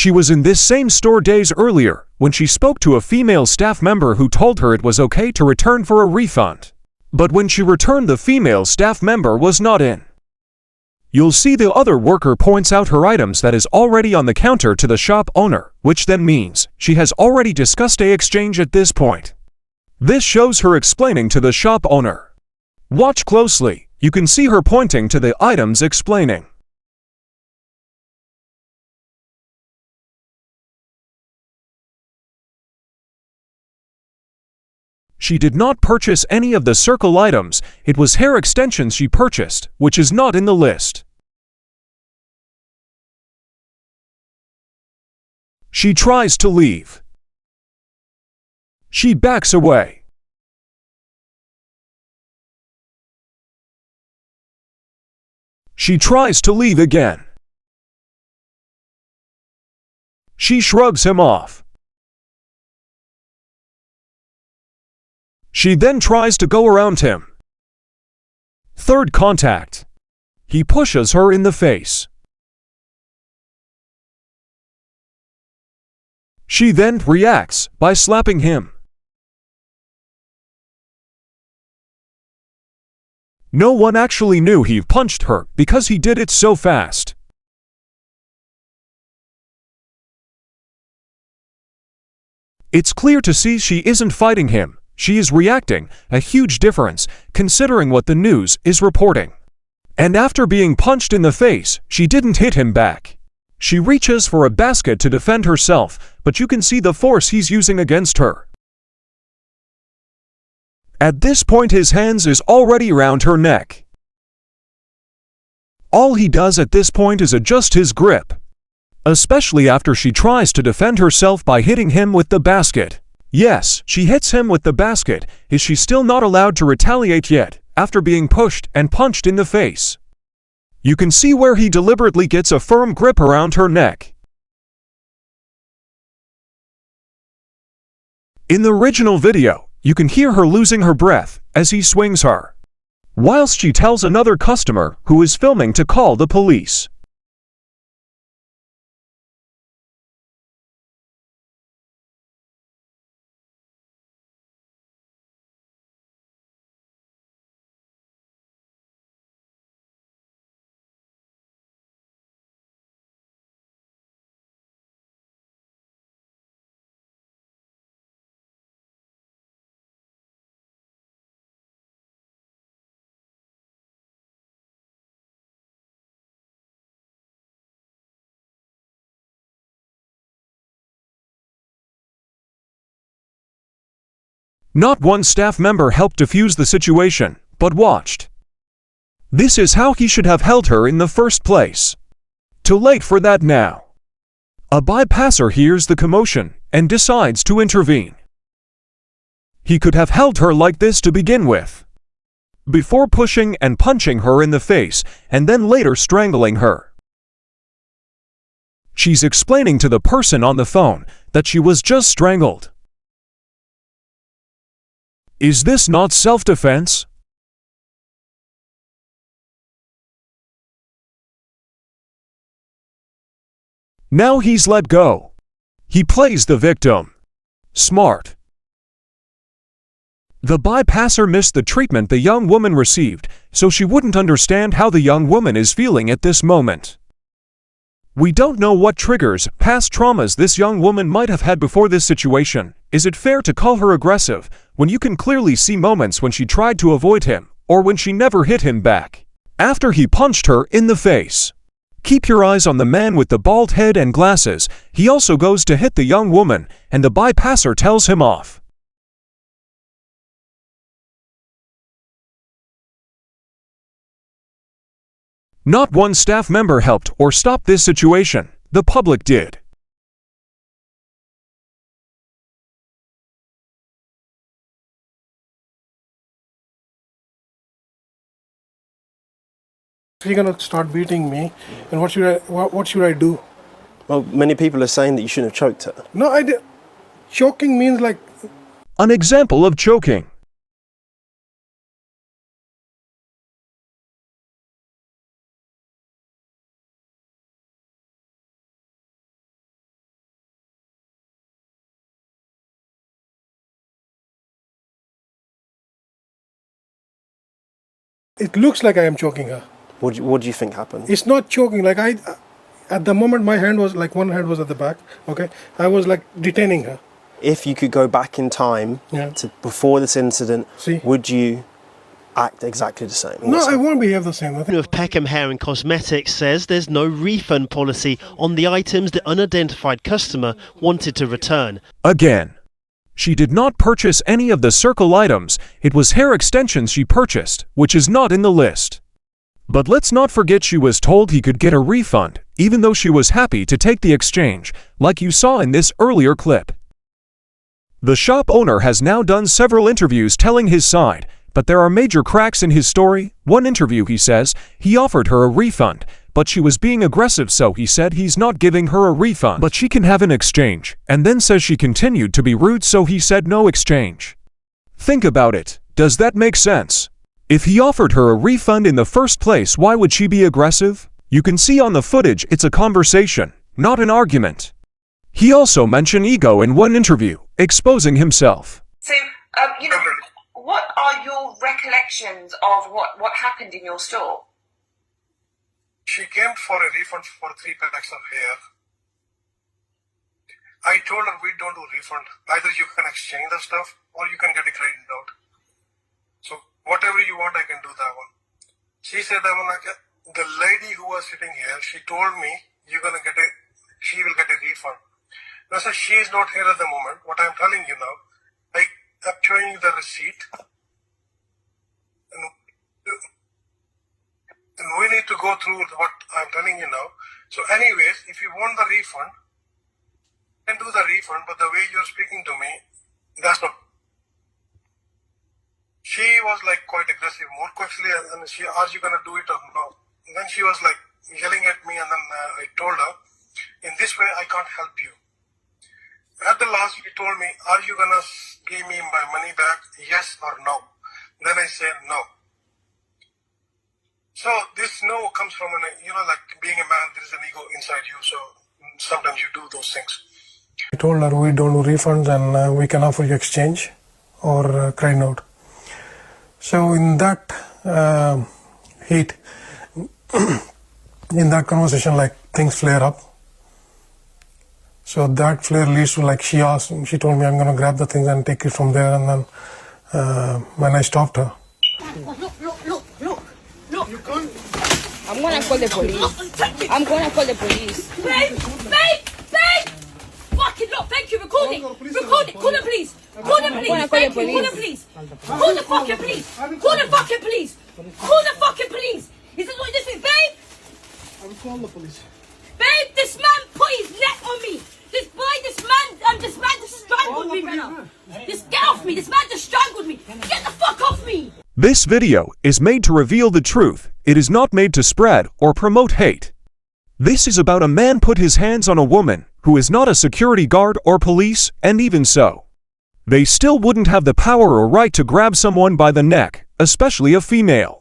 She was in this same store days earlier when she spoke to a female staff member who told her it was okay to return for a refund. But when she returned, the female staff member was not in. You'll see the other worker points out her items that is already on the counter to the shop owner, which then means she has already discussed a exchange at this point. This shows her explaining to the shop owner. Watch closely, you can see her pointing to the items explaining. She did not purchase any of the circle items, it was hair extensions she purchased, which is not in the list. She tries to leave. She backs away. She tries to leave again. She shrugs him off. She then tries to go around him. Third contact. He pushes her in the face. She then reacts by slapping him. No one actually knew he punched her because he did it so fast. It's clear to see she isn't fighting him. She is reacting, a huge difference, considering what the news is reporting. And after being punched in the face, she didn't hit him back. She reaches for a basket to defend herself, but you can see the force he's using against her. At this point his hands is already around her neck. All he does at this point is adjust his grip. Especially after she tries to defend herself by hitting him with the basket. Yes, she hits him with the basket. Is she still not allowed to retaliate yet, after being pushed and punched in the face? You can see where he deliberately gets a firm grip around her neck. In the original video, you can hear her losing her breath as he swings her, whilst she tells another customer who is filming to call the police. Not one staff member helped defuse the situation, but watched. This is how he should have held her in the first place. Too late for that now. A bypasser hears the commotion and decides to intervene. He could have held her like this to begin with, before pushing and punching her in the face and then later strangling her. She's explaining to the person on the phone that she was just strangled. Is this not self-defense? Now he's let go. He plays the victim. Smart. The bypasser missed the treatment the young woman received, so she wouldn't understand how the young woman is feeling at this moment. We don't know what triggers, past traumas this young woman might have had before this situation. Is it fair to call her aggressive, when you can clearly see moments when she tried to avoid him, or when she never hit him back, after he punched her in the face? Keep your eyes on the man with the bald head and glasses. He also goes to hit the young woman, and the bypasser tells him off. Not one staff member helped or stopped this situation. The public did. You're gonna start beating me, and what should I do? Well, many people are saying that you shouldn't have choked her. No, I did. Choking means like. An example of choking. it looks like I am choking her. What do you think happened? It's not choking. Like at the moment, my hand was like one hand was at the back. Okay, I was like detaining her. If you could go back in time to before this incident, would you act exactly the same? No, I won't behave the same. of Peckham Hair and Cosmetics says there's no refund policy on the items the unidentified customer wanted to return. Again, she did not purchase any of the circle items. It was hair extensions she purchased, which is not in the list. But let's not forget she was told he could get a refund, even though she was happy to take the exchange, like you saw in this earlier clip. The shop owner has now done several interviews telling his side, but there are major cracks in his story. One interview he says he offered her a refund, but she was being aggressive, so he said he's not giving her a refund, but she can have an exchange, and then says she continued to be rude, so he said no exchange. Think about it. Does that make sense? If he offered her a refund in the first place, why would she be aggressive? You can see on the footage it's a conversation, not an argument. He also mentioned ego in one interview, exposing himself. So, what are your recollections of what happened in your store? She came for a refund for 3 packs of hair. I told her we don't do refund. Either you can exchange the stuff or you can get it credit out. So whatever you want, I can do that one. She said, the lady who was sitting here, she told me she will get a refund. I said, she is not here at the moment. What I'm telling you now, I'm showing you the receipt. And we need to go through what I'm telling you now. So anyways, if you want the refund, you can do the refund, but the way you're speaking to me, that's not. She was like quite aggressive, more quickly, and she, are you going to do it or no? And then she was like yelling at me, and then I told her, in this way, I can't help you. At the last, she told me, are you going to give me my money back, yes or no? Then I said no. So this no comes from, like being a man, there is an ego inside you, so sometimes you do those things. I told her we don't do refunds and we can offer you exchange or credit note. So in that heat, in that conversation, like things flare up. So that flare leads to, like, she told me I'm going to grab the things and take it from there, and then when I stopped her. Look. You can't. I'm going to call the police. I'm going to call the police. Babe! Fucking look, thank you, record it. Call the police. Call the police. Thank you, call the police. Call the fucking police. Call the fucking police. Call the fucking police. Is this what this is, babe? I will call the police. Babe, this man put his neck on me. This man just strangled me right now. Get off me. This man just strangled me. Get the fuck off me. This video is made to reveal the truth. It is not made to spread or promote hate. This is about a man put his hands on a woman who is not a security guard or police, and even so, they still wouldn't have the power or right to grab someone by the neck, especially a female.